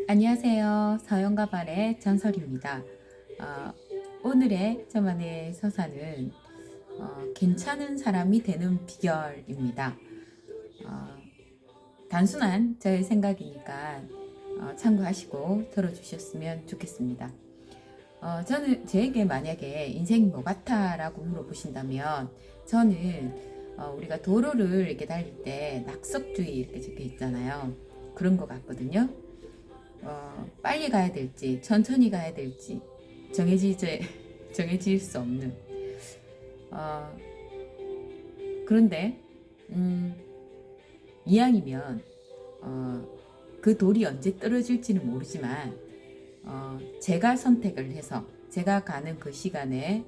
안녕하세요. 서영가발의 전설입니다. 어, 오늘의 저만의 서사는 괜찮은 사람이 되는 비결입니다. 어, 단순한 저의 생각이니까 참고하시고 들어주셨으면 좋겠습니다. 저는 제에게 만약에 인생이 뭐 같아라고 물어보신다면 저는 우리가 도로를 이렇게 달릴 때 낙석주의 이렇게 적혀 있잖아요. 그런 것 같거든요. 빨리 가야 될지 천천히 가야 될지 정해지지, 정해질 수 없는 어, 그런데 이왕이면 그 돌이 언제 떨어질지는 모르지만 제가 선택을 해서 제가 가는 그 시간에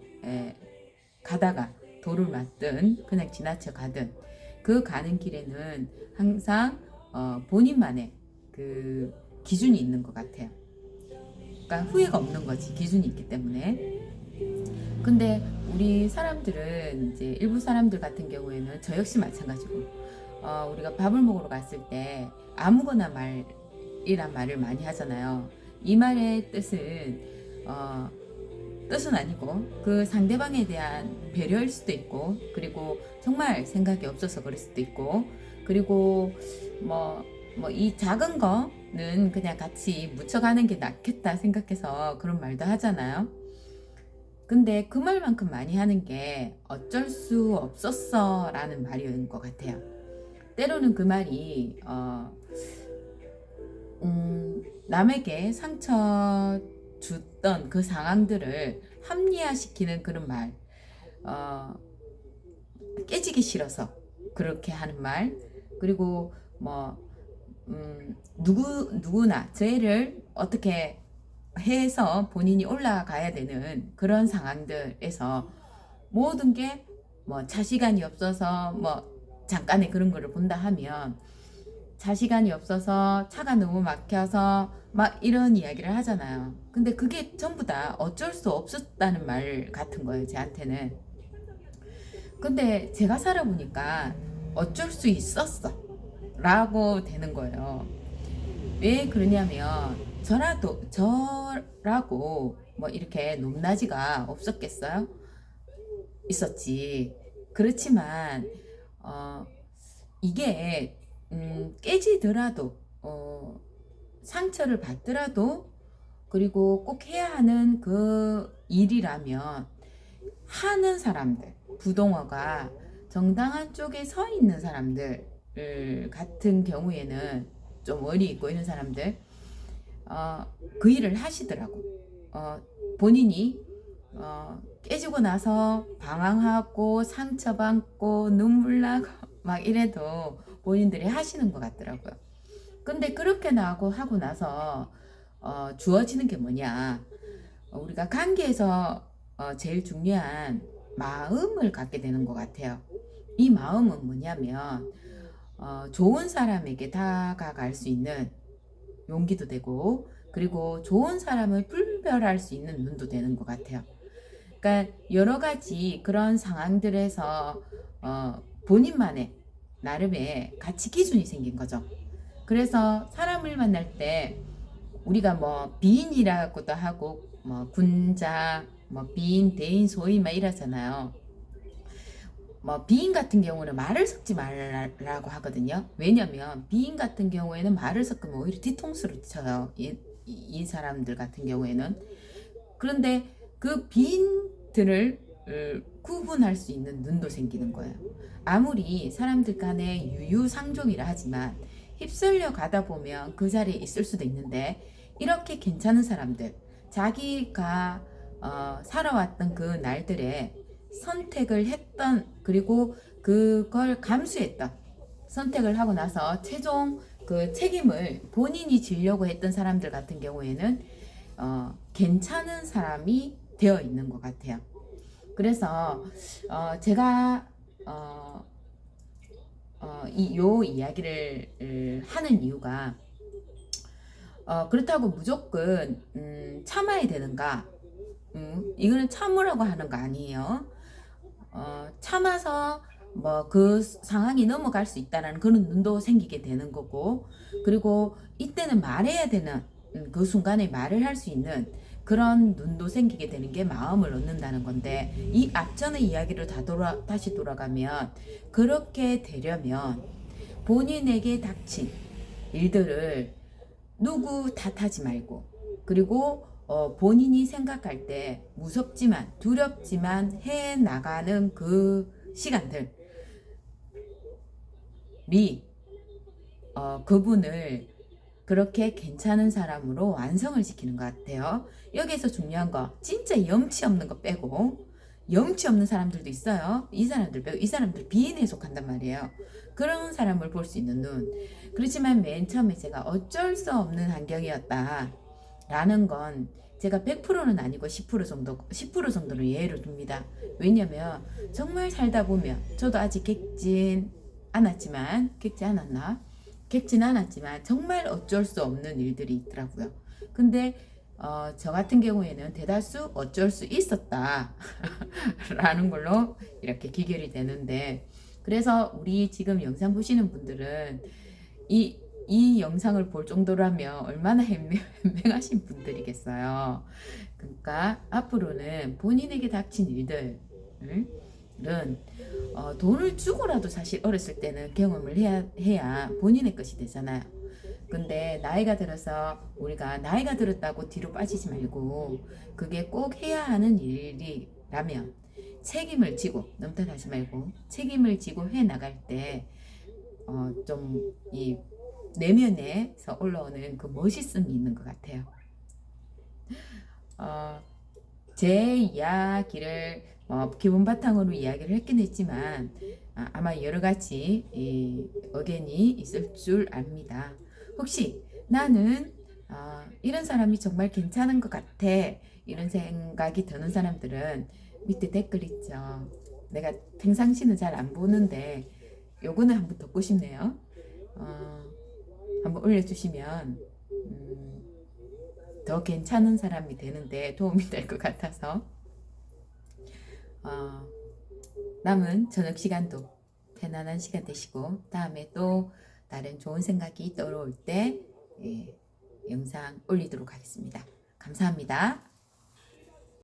가다가 돌을 맞든 그냥 지나쳐 가든 그 가는 길에는 항상 본인만의 그 기준이 있는 것 같아요. 그러니까 후회가 없는 거지, 기준이 있기 때문에. 근데 우리 사람들은 이제 일부 사람들 같은 경우에는 저 역시 마찬가지고 우리가 밥을 먹으러 갔을 때 아무거나 말이란 말을 많이 하잖아요. 이 말의 뜻은 아니고 그 상대방에 대한 배려일 수도 있고, 그리고 정말 생각이 없어서 그럴 수도 있고, 그리고 이 작은 거는 그냥 같이 묻혀가는 게 낫겠다 생각해서 그런 말도 하잖아요. 근데 그 말만큼 많이 하는 게 어쩔 수 없었어 라는 말인 것 같아요. 때로는 그 말이 남에게 상처 줬던 그 상황들을 합리화시키는 그런 말, 어, 깨지기 싫어서 그렇게 하는 말, 그리고 누구나 죄를 어떻게 해서 본인이 올라가야 되는 그런 상황들에서 모든 게 차시간이 없어서 잠깐의 그런 거를 본다 하면 차시간이 없어서 차가 너무 막혀서 막 이런 이야기를 하잖아요. 근데 그게 전부 다 어쩔 수 없었다는 말 같은 거예요, 제한테는. 근데 제가 살아보니까 어쩔 수 있었어 라고 되는 거예요. 왜 그러냐면 저라고 이렇게 높낮이가 없었겠어요? 있었지. 그렇지만 이게 깨지더라도 상처를 받더라도, 그리고 꼭 해야 하는 그 일이라면 하는 사람들, 부동어가 정당한 쪽에 서 있는 사람들 같은 경우에는, 좀 의리 있고 이런 사람들 그 일을 하시더라고. 본인이 깨지고 나서 방황하고 상처받고 눈물 나고 막 이래도 본인들이 하시는 것 같더라고요. 근데 그렇게 나고 하고 나서 주어지는 게 뭐냐? 우리가 관계에서 제일 중요한 마음을 갖게 되는 것 같아요. 이 마음은 뭐냐면 좋은 사람에게 다가갈 수 있는 용기도 되고, 그리고 좋은 사람을 분별할 수 있는 눈도 되는 것 같아요. 그러니까 여러 가지 그런 상황들에서 본인만의 나름의 가치 기준이 생긴 거죠. 그래서 사람을 만날 때 우리가 비인이라고도 하고 군자, 비인, 대인, 소인 막 이러잖아요. 비인 같은 경우는 말을 섞지 말라고 하거든요. 왜냐면 비인 같은 경우에는 말을 섞으면 오히려 뒤통수를 쳐요. 이 사람들 같은 경우에는. 그런데 그 비인들을 구분할 수 있는 눈도 생기는 거예요. 아무리 사람들 간에 유유상종이라 하지만 휩쓸려 가다 보면 그 자리에 있을 수도 있는데, 이렇게 괜찮은 사람들, 자기가 살아왔던 그 날들에 선택을 했던, 그리고 그걸 감수했던, 선택을 하고 나서 최종 그 책임을 본인이 지려고 했던 사람들 같은 경우에는 괜찮은 사람이 되어 있는 것 같아요. 그래서 제가 요 이야기를 하는 이유가 그렇다고 무조건 참아야 되는가? 이거는 참으라고 하는 거 아니에요. 참아서 그 상황이 넘어갈 수 있다는 그런 눈도 생기게 되는 거고, 그리고 이때는 말해야 되는 그 순간에 말을 할 수 있는 그런 눈도 생기게 되는 게 마음을 얻는다는 건데, 이 앞전의 이야기를 다시 돌아가면, 그렇게 되려면 본인에게 닥친 일들을 누구 탓하지 말고, 그리고 본인이 생각할 때 무섭지만 두렵지만 해 나가는 그 시간들이 그분을 그렇게 괜찮은 사람으로 완성을 시키는 것 같아요. 여기에서 중요한 거, 진짜 염치 없는 거 빼고, 염치 없는 사람들도 있어요. 이 사람들 빼고, 이 사람들 비인에 속한단 말이에요. 그런 사람을 볼 수 있는 눈. 그렇지만 맨 처음에 제가 어쩔 수 없는 환경이었다 라는 건 제가 100%는 아니고 10% 정도는 예외를 둡니다. 왜냐면 정말 살다 보면, 저도 아직 객진 않았나? 객진 않았지만 정말 어쩔 수 없는 일들이 있더라고요. 근데 저 같은 경우에는 대다수 어쩔 수 있었다 라는 걸로 이렇게 기결이 되는데, 그래서 우리 지금 영상 보시는 분들은 이 영상을 볼 정도라면 얼마나 현명하신 분들이겠어요. 그러니까 앞으로는 본인에게 닥친 일들은 돈을 주고라도 사실 어렸을 때는 경험을 해야 본인의 것이 되잖아요. 근데 나이가 들어서 우리가 나이가 들었다고 뒤로 빠지지 말고, 그게 꼭 해야 하는 일이라면 책임을 지고, 넘탓하지 말고 책임을 지고 해 나갈 때 좀 이 내면에서 올라오는 그 멋있음이 있는 것 같아요. 제 이야기를 기본 바탕으로 이야기를 했긴 했지만 아마 여러 가지 의견이 있을 줄 압니다. 혹시 나는 이런 사람이 정말 괜찮은 것 같아, 이런 생각이 드는 사람들은 밑에 댓글 있죠. 내가 평상시는 잘 안 보는데 요거는 한번 듣고 싶네요. 한번 올려주시면 더 괜찮은 사람이 되는데 도움이 될 것 같아서, 남은 저녁 시간도 편안한 시간 되시고, 다음에 또 다른 좋은 생각이 떠오를 때 영상 올리도록 하겠습니다. 감사합니다.